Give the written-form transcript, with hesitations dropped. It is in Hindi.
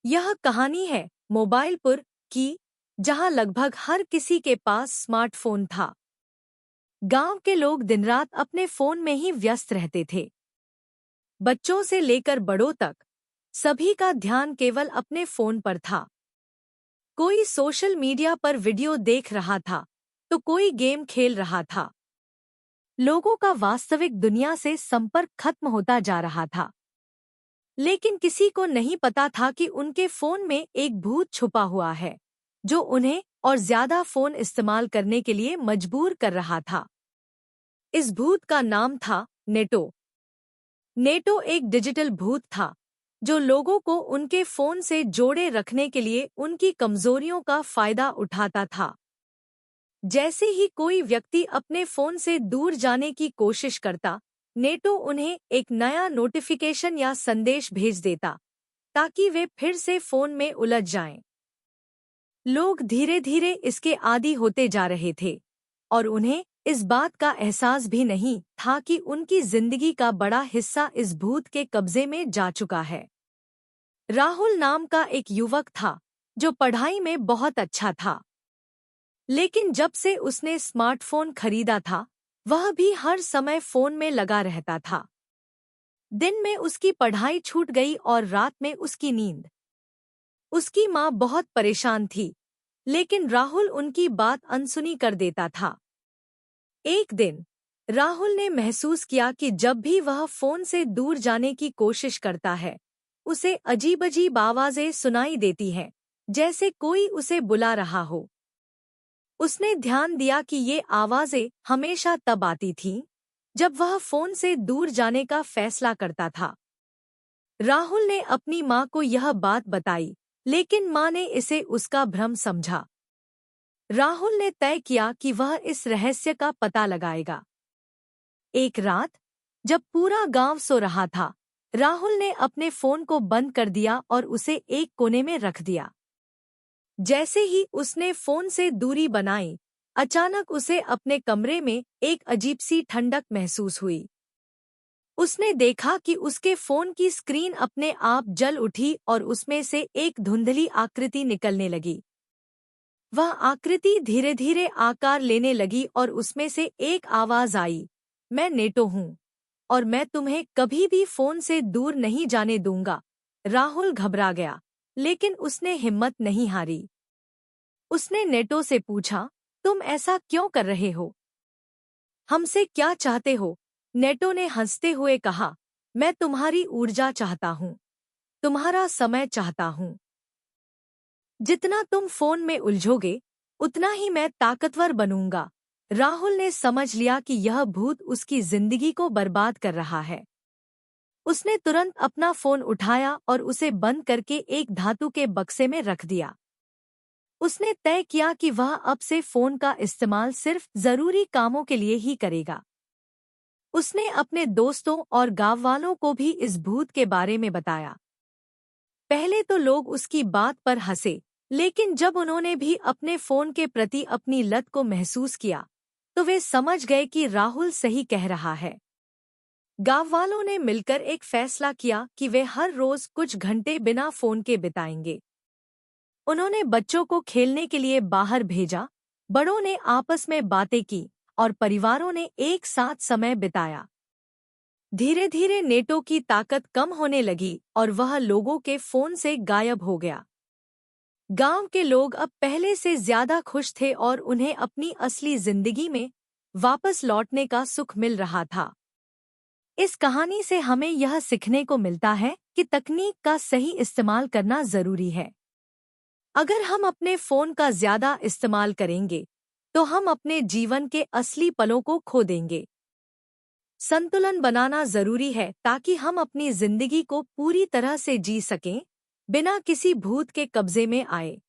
यह कहानी है मोबाइलपुर की, जहां लगभग हर किसी के पास स्मार्टफोन था। गांव के लोग दिन रात अपने फोन में ही व्यस्त रहते थे। बच्चों से लेकर बड़ों तक सभी का ध्यान केवल अपने फोन पर था। कोई सोशल मीडिया पर वीडियो देख रहा था तो कोई गेम खेल रहा था। लोगों का वास्तविक दुनिया से संपर्क खत्म होता जा रहा था। लेकिन किसी को नहीं पता था कि उनके फोन में एक भूत छुपा हुआ है, जो उन्हें और ज्यादा फोन इस्तेमाल करने के लिए मजबूर कर रहा था। इस भूत का नाम था नेटो। नेटो एक डिजिटल भूत था, जो लोगों को उनके फोन से जोड़े रखने के लिए उनकी कमजोरियों का फायदा उठाता था। जैसे ही कोई व्यक्ति अपने फोन से दूर जाने की कोशिश करता, नेटो उन्हें एक नया नोटिफिकेशन या संदेश भेज देता, ताकि वे फिर से फोन में उलझ जाएं। लोग धीरे धीरे इसके आदी होते जा रहे थे और उन्हें इस बात का एहसास भी नहीं था कि उनकी जिंदगी का बड़ा हिस्सा इस भूत के कब्जे में जा चुका है। राहुल नाम का एक युवक था, जो पढ़ाई में बहुत अच्छा था। लेकिन जब से उसने स्मार्टफोन खरीदा था, वह भी हर समय फोन में लगा रहता था। दिन में उसकी पढ़ाई छूट गई और रात में उसकी नींद। उसकी माँ बहुत परेशान थी, लेकिन राहुल उनकी बात अनसुनी कर देता था। एक दिन राहुल ने महसूस किया कि जब भी वह फोन से दूर जाने की कोशिश करता है, उसे अजीब-अजीब आवाजें सुनाई देती हैं, जैसे कोई उसे बुला रहा हो। उसने ध्यान दिया कि ये आवाजें हमेशा तब आती थीं, जब वह फोन से दूर जाने का फैसला करता था। राहुल ने अपनी माँ को यह बात बताई, लेकिन माँ ने इसे उसका भ्रम समझा। राहुल ने तय किया कि वह इस रहस्य का पता लगाएगा। एक रात, जब पूरा गांव सो रहा था, राहुल ने अपने फोन को बंद कर दिया और उसे एक कोने में रख दिया। जैसे ही उसने फोन से दूरी बनाई, अचानक उसे अपने कमरे में एक अजीब सी ठंडक महसूस हुई। उसने देखा कि उसके फोन की स्क्रीन अपने आप जल उठी और उसमें से एक धुंधली आकृति निकलने लगी। वह आकृति धीरे धीरे आकार लेने लगी और उसमें से एक आवाज आई, मैं नेटो हूँ और मैं तुम्हें कभी भी फोन से दूर नहीं जाने दूंगा। राहुल घबरा गया, लेकिन उसने हिम्मत नहीं हारी। उसने नेटो से पूछा, तुम ऐसा क्यों कर रहे हो? हमसे क्या चाहते हो? नेटो ने हंसते हुए कहा, मैं तुम्हारी ऊर्जा चाहता हूँ, तुम्हारा समय चाहता हूँ। जितना तुम फोन में उलझोगे, उतना ही मैं ताकतवर बनूंगा। राहुल ने समझ लिया कि यह भूत उसकी जिंदगी को बर्बाद कर रहा है। उसने तुरंत अपना फोन उठाया और उसे बंद करके एक धातु के बक्से में रख दिया। उसने तय किया कि वह अब से फोन का इस्तेमाल सिर्फ जरूरी कामों के लिए ही करेगा। उसने अपने दोस्तों और गांव वालों को भी इस भूत के बारे में बताया। पहले तो लोग उसकी बात पर हंसे, लेकिन जब उन्होंने भी अपने फोन के प्रति अपनी लत को महसूस किया, तो वे समझ गए कि राहुल सही कह रहा है। गांव वालों ने मिलकर एक फैसला किया कि वे हर रोज कुछ घंटे बिना फोन के बिताएंगे। उन्होंने बच्चों को खेलने के लिए बाहर भेजा, बड़ों ने आपस में बातें की और परिवारों ने एक साथ समय बिताया। धीरे धीरे नेटो की ताकत कम होने लगी और वह लोगों के फोन से गायब हो गया। गांव के लोग अब पहले से ज्यादा खुश थे और उन्हें अपनी असली जिंदगी में वापस लौटने का सुख मिल रहा था। इस कहानी से हमें यह सीखने को मिलता है कि तकनीक का सही इस्तेमाल करना जरूरी है। अगर हम अपने फोन का ज्यादा इस्तेमाल करेंगे, तो हम अपने जीवन के असली पलों को खो देंगे। संतुलन बनाना जरूरी है ताकि हम अपनी जिंदगी को पूरी तरह से जी सकें, बिना किसी भूत के कब्जे में आए।